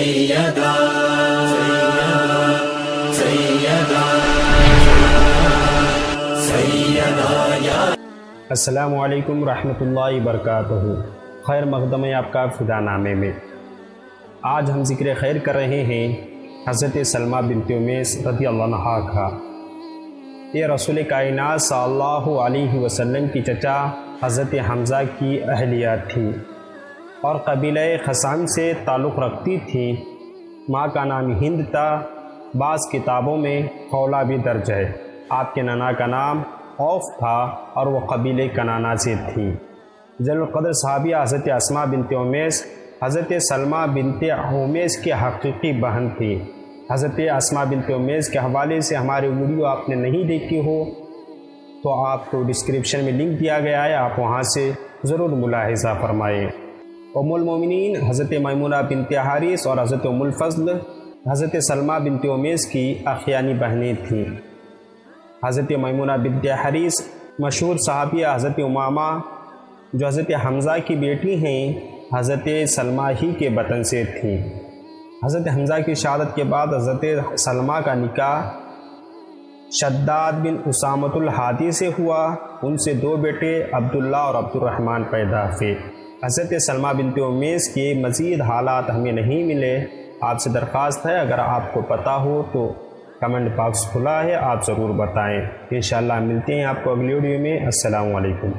سیدہ سیدہ سیدہ. السلام علیکم ورحمۃ اللہ وبرکاتہ. خیر مقدم ہے آپ کا فدا نامے میں. آج ہم ذکر خیر کر رہے ہیں حضرت سلمہ بنت امیس رضی اللہ عنہا کا. یہ رسول کائنات صلی اللہ علیہ وسلم کی چچا حضرت حمزہ کی اہلیہ تھی اور قبیلہ خثعم سے تعلق رکھتی تھی. ماں کا نام ہند تھا. بعض کتابوں میں خولہ بھی درج ہے. آپ کے نانا کا نام اوف تھا اور وہ قبیلہ کنانہ سے تھی. جلیل القدر صحابیہ حضرت اسماء بنت امیس حضرت سلمہ بنت امیس کی حقیقی بہن تھی. حضرت اسماء بنت امیس کے حوالے سے ہمارے ویڈیو آپ نے نہیں دیکھی ہو تو آپ کو ڈسکرپشن میں لنک دیا گیا ہے، آپ وہاں سے ضرور ملاحظہ فرمائیں. ام المومنین حضرت میمونہ بنت حارث اور حضرت ام الفضل حضرت سلمہ بنت امیس کی اخیانی بہنیں تھیں. حضرت میمونہ بنت حارث مشہور صحابیہ حضرت امامہ جو حضرت حمزہ کی بیٹی ہیں حضرت سلمہ ہی کے بطن سے تھیں. حضرت حمزہ کی شہادت کے بعد حضرت سلمہ کا نکاح شداد بن اسامۃ الحادی سے ہوا. ان سے 2 بیٹے عبداللہ اور عبد الرحمن پیدا ہوئے. حضرت سلمہ بنت امیس کے مزید حالات ہمیں نہیں ملے. آپ سے درخواست ہے اگر آپ کو پتہ ہو تو کمنٹ باکس کھلا ہے، آپ ضرور بتائیں. انشاءاللہ ملتے ہیں آپ کو اگلی ویڈیو میں. السلام علیکم.